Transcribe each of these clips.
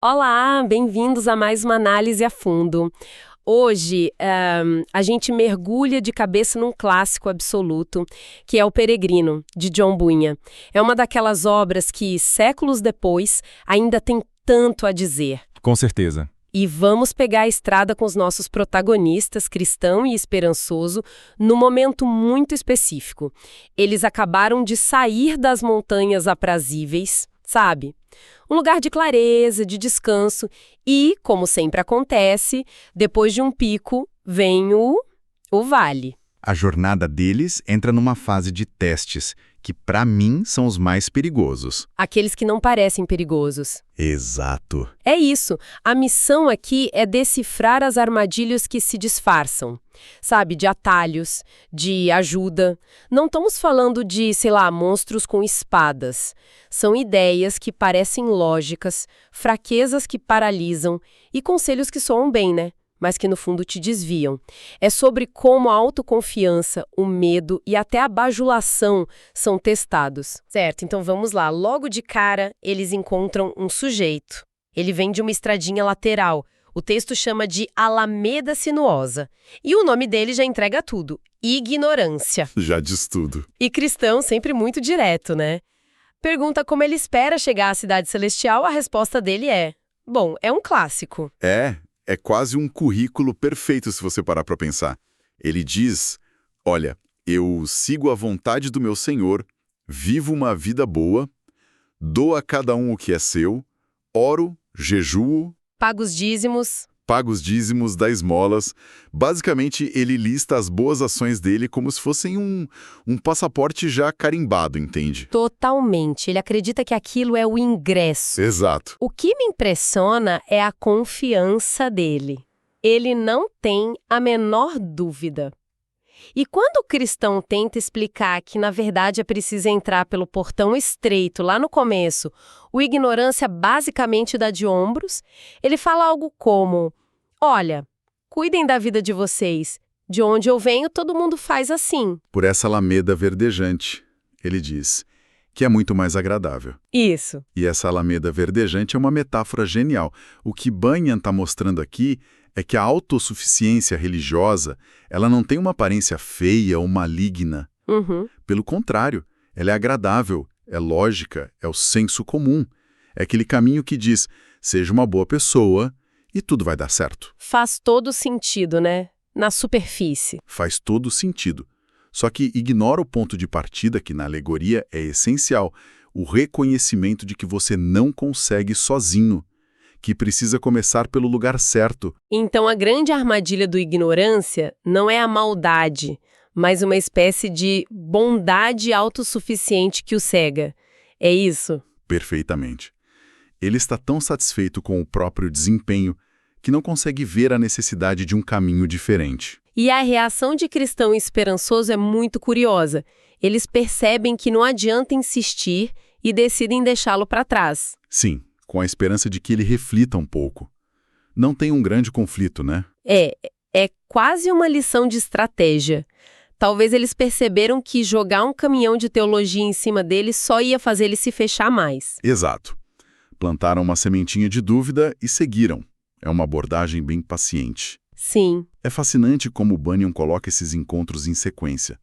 Olá, bem-vindos a mais uma análise a fundo. Hoje, a gente mergulha de cabeça num clássico absoluto, que é O Peregrino, de John Bunyan. É uma daquelas obras que, séculos depois, ainda tem tanto a dizer. Com certeza. E vamos pegar a estrada com os nossos protagonistas, Cristão e Esperançoso, num momento muito específico. Eles acabaram de sair das montanhas aprazíveis, sabe? Um lugar de clareza, de descanso e, como sempre acontece, depois de um pico vem o vale. A jornada deles entra numa fase de testes, que para mim são os mais perigosos. Aqueles que não parecem perigosos. Exato. É isso. A missão aqui é decifrar as armadilhas que se disfarçam. Sabe, de atalhos, de ajuda. Não estamos falando de, monstros com espadas. São ideias que parecem lógicas, fraquezas que paralisam e conselhos que soam bem, né? Mas que no fundo te desviam. É sobre como a autoconfiança, o medo e até a bajulação são testados. Certo, então vamos lá. Logo de cara, eles encontram um sujeito. Ele vem de uma estradinha lateral. O texto chama de Alameda Sinuosa. E o nome dele já entrega tudo. Ignorância. Já diz tudo. E Cristão sempre muito direto, né? Pergunta como ele espera chegar à Cidade Celestial, a resposta dele é... Bom, é um clássico. É quase um currículo perfeito se você parar para pensar. Ele diz, olha, eu sigo a vontade do meu Senhor, vivo uma vida boa, dou a cada um o que é seu, oro, jejuo, Paga os dízimos. pago os dízimos, dá esmolas. Basicamente, ele lista as boas ações dele como se fossem um passaporte já carimbado, entende? Totalmente. Ele acredita que aquilo é o ingresso. Exato. O que me impressiona é a confiança dele. Ele não tem a menor dúvida. E quando o cristão tenta explicar que, na verdade, é preciso entrar pelo portão estreito lá no começo, o ignorância basicamente dá de ombros, ele fala algo como: olha, cuidem da vida de vocês. De onde eu venho, todo mundo faz assim. Por essa alameda verdejante, ele diz, que é muito mais agradável. Isso. E essa alameda verdejante é uma metáfora genial. O que Bunyan está mostrando aqui é que a autossuficiência religiosa, ela não tem uma aparência feia ou maligna. Uhum. Pelo contrário, ela é agradável, é lógica, é o senso comum. É aquele caminho que diz, seja uma boa pessoa e tudo vai dar certo. Faz todo sentido, né? Na superfície. Faz todo sentido. Só que ignora o ponto de partida que na alegoria é essencial, o reconhecimento de que você não consegue sozinho, que precisa começar pelo lugar certo. Então, a grande armadilha do ignorância não é a maldade, mas uma espécie de bondade autossuficiente que o cega. É isso? Perfeitamente. Ele está tão satisfeito com o próprio desempenho que não consegue ver a necessidade de um caminho diferente. E a reação de Cristão Esperançoso é muito curiosa. Eles percebem que não adianta insistir e decidem deixá-lo para trás. Sim, com a esperança de que ele reflita um pouco. Não tem um grande conflito, né? É quase uma lição de estratégia. Talvez eles perceberam que jogar um caminhão de teologia em cima dele só ia fazer ele se fechar mais. Exato. Plantaram uma sementinha de dúvida e seguiram. É uma abordagem bem paciente. Sim. É fascinante como Bunyan coloca esses encontros em sequência.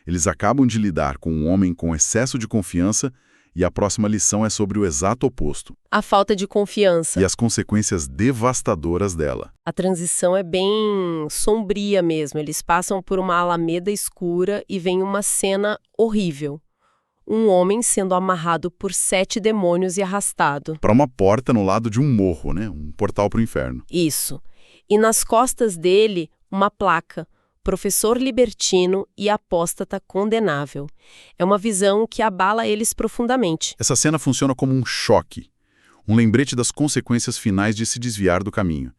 Eles acabam de lidar com um homem com excesso de confiança e a próxima lição é sobre o exato oposto. A falta de confiança. E as consequências devastadoras dela. A transição é bem sombria mesmo. Eles passam por uma alameda escura e vem uma cena horrível. Um homem sendo amarrado por 7 demônios e arrastado. Para uma porta no lado de um morro, né? Um portal para o inferno. Isso. E nas costas dele, uma placa. Professor libertino e apóstata condenável. É uma visão que abala eles profundamente. Essa cena funciona como um choque. Um lembrete das consequências finais de se desviar do caminho.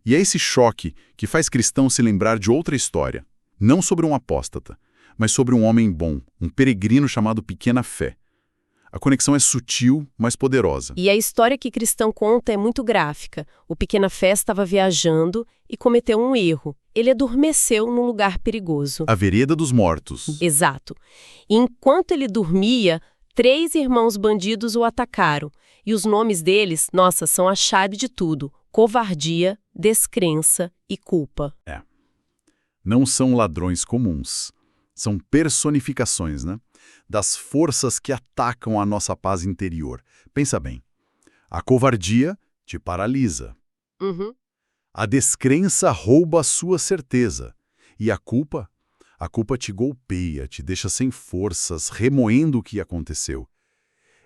E é esse choque que faz Cristão se lembrar de outra história. Não sobre um apóstata, mas sobre um homem bom, um peregrino chamado Pequena Fé. A conexão é sutil, mas poderosa. E a história que Cristão conta é muito gráfica. O Pequena Fé estava viajando e cometeu um erro. Ele adormeceu num lugar perigoso. A vereda dos mortos. Exato. E enquanto ele dormia, 3 irmãos bandidos o atacaram. E os nomes deles, nossa, são a chave de tudo: covardia, descrença e culpa. Não são ladrões comuns. São personificações, né? Das forças que atacam a nossa paz interior. Pensa bem. A covardia te paralisa. Uhum. A descrença rouba a sua certeza. E a culpa? A culpa te golpeia, te deixa sem forças, remoendo o que aconteceu.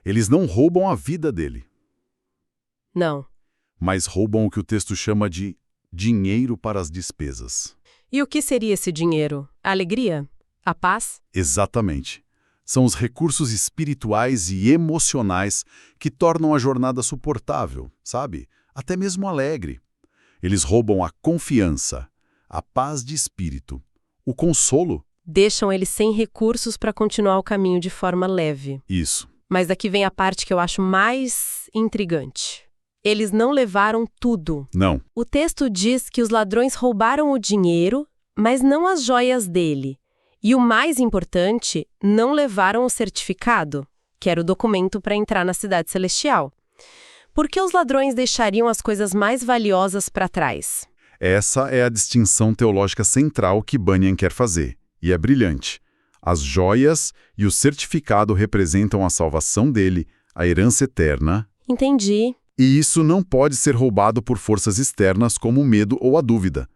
Eles não roubam a vida dele, Não. mas roubam o que o texto chama de dinheiro para as despesas. E o que seria esse dinheiro? A alegria? A paz? Exatamente. São os recursos espirituais e emocionais que tornam a jornada suportável, sabe? Até mesmo alegre. Eles roubam a confiança, a paz de espírito, o consolo. Deixam eles sem recursos para continuar o caminho de forma leve. Isso. Mas daqui vem a parte que eu acho mais intrigante. Eles não levaram tudo. Não. O texto diz que os ladrões roubaram o dinheiro, mas não as joias dele. E o mais importante, não levaram o certificado, que era o documento para entrar na cidade celestial. Por que os ladrões deixariam as coisas mais valiosas para trás? Essa é a distinção teológica central que Bunyan quer fazer, e é brilhante. As joias e o certificado representam a salvação dele, a herança eterna. Entendi. E isso não pode ser roubado por forças externas como o medo ou a dúvida.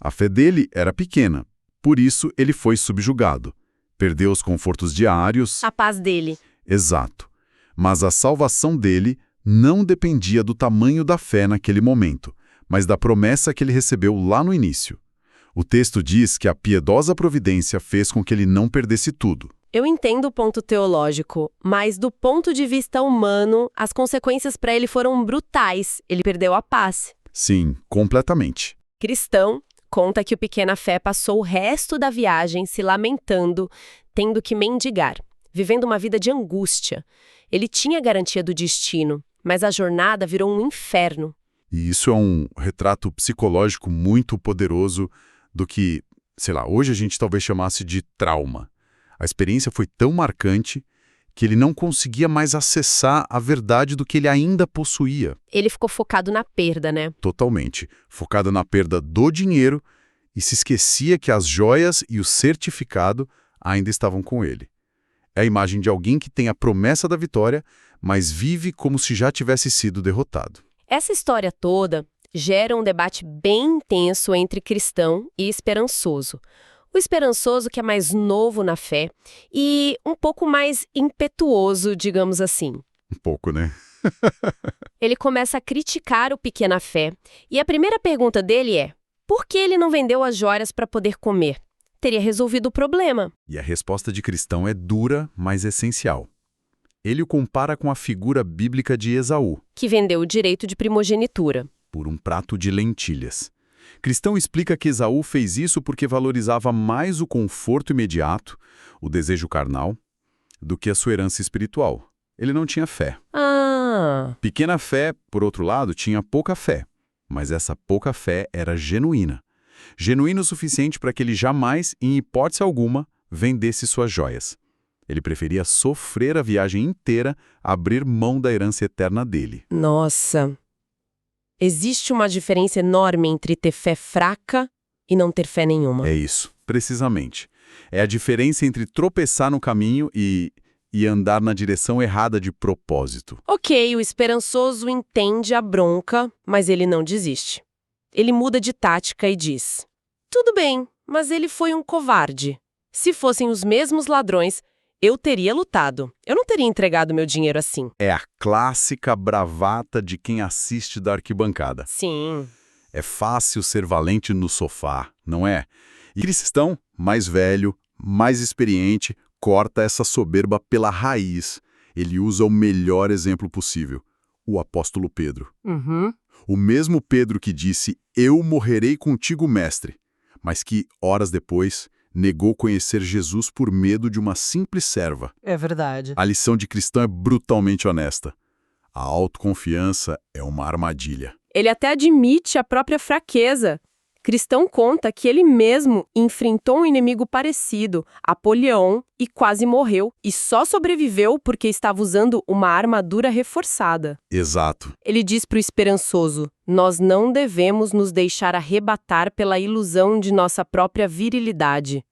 A fé dele era pequena, por isso ele foi subjugado. Perdeu os confortos diários. A paz dele. Exato. Mas a salvação dele não dependia do tamanho da fé naquele momento, mas da promessa que ele recebeu lá no início. O texto diz que a piedosa providência fez com que ele não perdesse tudo. Eu entendo o ponto teológico, mas do ponto de vista humano, as consequências para ele foram brutais. Ele perdeu a paz. Sim, completamente. Cristão conta que o Pequena Fé passou o resto da viagem se lamentando, tendo que mendigar, vivendo uma vida de angústia. Ele tinha garantia do destino, mas a jornada virou um inferno. E isso é um retrato psicológico muito poderoso do que, sei lá, hoje a gente talvez chamasse de trauma. A experiência foi tão marcante que ele não conseguia mais acessar a verdade do que ele ainda possuía. Ele ficou focado na perda, né? Totalmente. Focado na perda do dinheiro e se esquecia que as joias e o certificado ainda estavam com ele. É a imagem de alguém que tem a promessa da vitória, mas vive como se já tivesse sido derrotado. Essa história toda gera um debate bem intenso entre cristão e esperançoso. O esperançoso que é mais novo na fé e um pouco mais impetuoso, digamos assim. Um pouco, né? Ele começa a criticar o Pequena Fé e a primeira pergunta dele é: por que ele não vendeu as joias para poder comer? Teria resolvido o problema. E a resposta de cristão é dura, mas essencial. Ele o compara com a figura bíblica de Esaú, Que vendeu o direito de primogenitura. por um prato de lentilhas. Cristão explica que Esaú fez isso porque valorizava mais o conforto imediato, o desejo carnal, do que a sua herança espiritual. Ele não tinha fé. Ah, Pequena Fé, por outro lado, tinha pouca fé, mas essa pouca fé era genuína. Genuína o suficiente para que ele jamais, em hipótese alguma, vendesse suas joias. Ele preferia sofrer a viagem inteira, abrir mão da herança eterna dele. nossa. Existe uma diferença enorme entre ter fé fraca e não ter fé nenhuma. É isso, precisamente. É a diferença entre tropeçar no caminho e andar na direção errada de propósito. Ok, o esperançoso entende a bronca, mas ele não desiste. Ele muda de tática e diz: tudo bem, mas ele foi um covarde. Se fossem os mesmos ladrões, eu teria lutado. Eu não teria entregado meu dinheiro assim. É a clássica bravata de quem assiste da arquibancada. Sim. É fácil ser valente no sofá, não é? E cristão, mais velho, mais experiente, corta essa soberba pela raiz. Ele usa o melhor exemplo possível, o apóstolo Pedro. Uhum. O mesmo Pedro que disse, eu morrerei contigo, mestre, mas que, horas depois, negou conhecer Jesus por medo de uma simples serva. É verdade. A lição de cristão é brutalmente honesta. A autoconfiança é uma armadilha. Ele até admite a própria fraqueza. Cristão conta que ele mesmo enfrentou um inimigo parecido, Apolião, e quase morreu, e só sobreviveu porque estava usando uma armadura reforçada. Exato. Ele diz para o esperançoso: nós não devemos nos deixar arrebatar pela ilusão de nossa própria virilidade.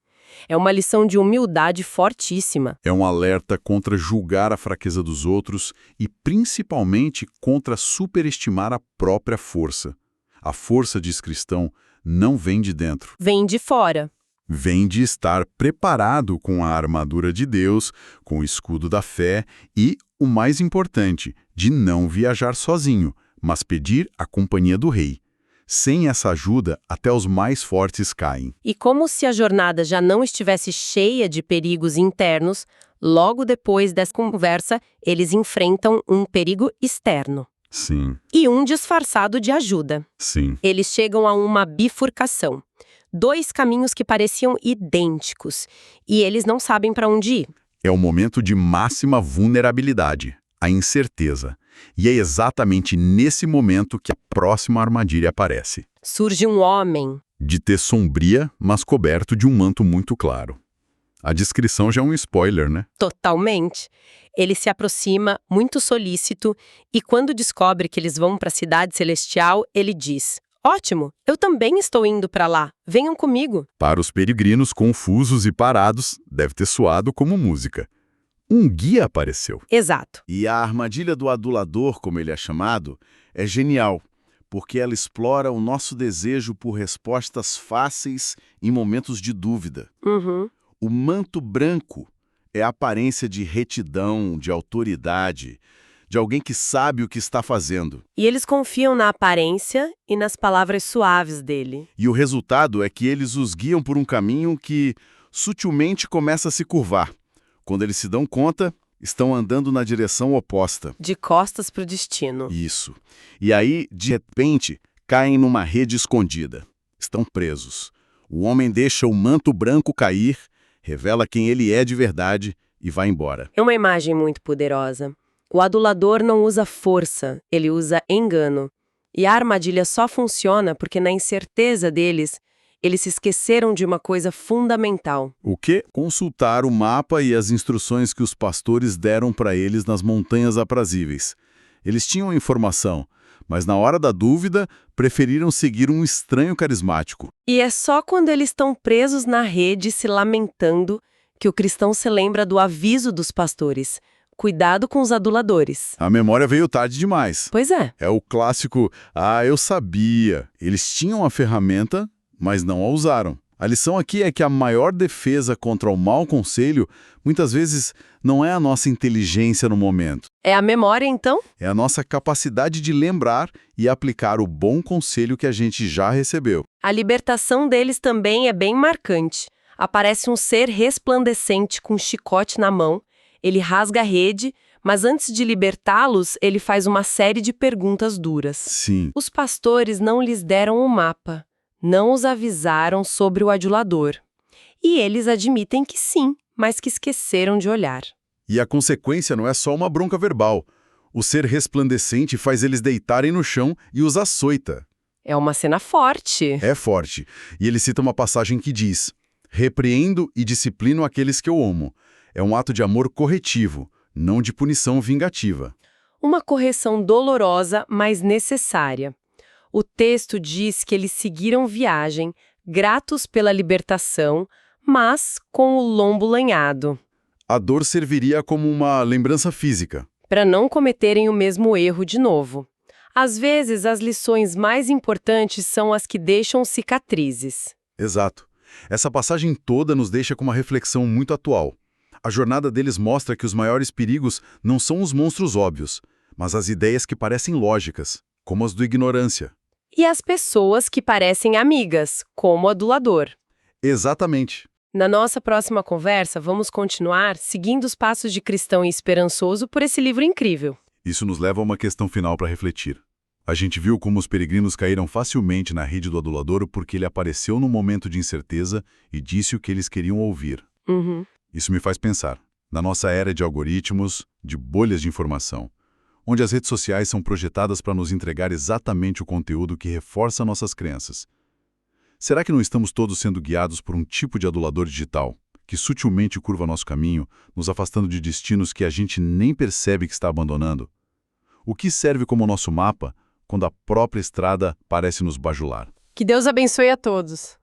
É uma lição de humildade fortíssima. É um alerta contra julgar a fraqueza dos outros e, principalmente, contra superestimar a própria força. A força, diz Cristão, não vem de dentro. Vem de fora. Vem de estar preparado com a armadura de Deus, com o escudo da fé e, o mais importante, de não viajar sozinho, mas pedir a companhia do rei. Sem essa ajuda, até os mais fortes caem. E como se a jornada já não estivesse cheia de perigos internos, logo depois dessa conversa, eles enfrentam um perigo externo. Sim, E um disfarçado de ajuda. sim. Eles chegam a uma bifurcação. 2 caminhos que pareciam idênticos. E eles não sabem para onde ir. É o momento de máxima vulnerabilidade, a incerteza. E é exatamente nesse momento que a próxima armadilha aparece. Surge um homem. De tez sombria, mas coberto de um manto muito claro. A descrição já é um spoiler, né? Totalmente. Ele se aproxima, muito solícito, e quando descobre que eles vão para a cidade celestial, ele diz: ótimo, eu também estou indo para lá, venham comigo. Para os peregrinos confusos e parados, deve ter soado como música. Um guia apareceu. Exato. E a armadilha do adulador, como ele é chamado, é genial, porque ela explora o nosso desejo por respostas fáceis em momentos de dúvida. Uhum. O manto branco é a aparência de retidão, de autoridade, de alguém que sabe o que está fazendo. E eles confiam na aparência e nas palavras suaves dele. E o resultado é que eles os guiam por um caminho que sutilmente começa a se curvar. Quando eles se dão conta, estão andando na direção oposta. De costas para o destino. Isso. E aí, de repente, caem numa rede escondida. Estão presos. O homem deixa o manto branco cair, revela quem ele é de verdade e vai embora. É uma imagem muito poderosa. O adulador não usa força, ele usa engano. E a armadilha só funciona porque, na incerteza deles, eles se esqueceram de uma coisa fundamental. O quê? Consultar o mapa e as instruções que os pastores deram para eles nas montanhas aprazíveis. Eles tinham informação, mas na hora da dúvida, preferiram seguir um estranho carismático. E é só quando eles estão presos na rede se lamentando que o cristão se lembra do aviso dos pastores. Cuidado com os aduladores. A memória veio tarde demais. Pois é. É o clássico, eu sabia. Eles tinham a ferramenta, mas não a usaram. A lição aqui é que a maior defesa contra o mau conselho, muitas vezes, não é a nossa inteligência no momento. É a memória, então? É a nossa capacidade de lembrar e aplicar o bom conselho que a gente já recebeu. A libertação deles também é bem marcante. Aparece um ser resplandecente com um chicote na mão. Ele rasga a rede, mas antes de libertá-los, ele faz uma série de perguntas duras. Sim. Os pastores não lhes deram o mapa, não os avisaram sobre o adulador. E eles admitem que sim, mas que esqueceram de olhar. E a consequência não é só uma bronca verbal. O ser resplandecente faz eles deitarem no chão e os açoita. É uma cena forte. É forte. E ele cita uma passagem que diz: repreendo e disciplino aqueles que eu amo. É um ato de amor corretivo, não de punição vingativa. Uma correção dolorosa, mas necessária. O texto diz que eles seguiram viagem, gratos pela libertação, mas com o lombo lanhado. A dor serviria como uma lembrança física. Para não cometerem o mesmo erro de novo. Às vezes, as lições mais importantes são as que deixam cicatrizes. Exato. Essa passagem toda nos deixa com uma reflexão muito atual. A jornada deles mostra que os maiores perigos não são os monstros óbvios, mas as ideias que parecem lógicas, como as do ignorância. E as pessoas que parecem amigas, como o adulador. Exatamente. Na nossa próxima conversa, vamos continuar seguindo os passos de cristão e esperançoso por esse livro incrível. Isso nos leva a uma questão final para refletir. A gente viu como os peregrinos caíram facilmente na rede do adulador porque ele apareceu num momento de incerteza e disse o que eles queriam ouvir. Uhum. Isso me faz pensar, na nossa era de algoritmos, de bolhas de informação, onde as redes sociais são projetadas para nos entregar exatamente o conteúdo que reforça nossas crenças. Será que não estamos todos sendo guiados por um tipo de adulador digital, que sutilmente curva nosso caminho, nos afastando de destinos que a gente nem percebe que está abandonando? O que serve como nosso mapa quando a própria estrada parece nos bajular? Que Deus abençoe a todos.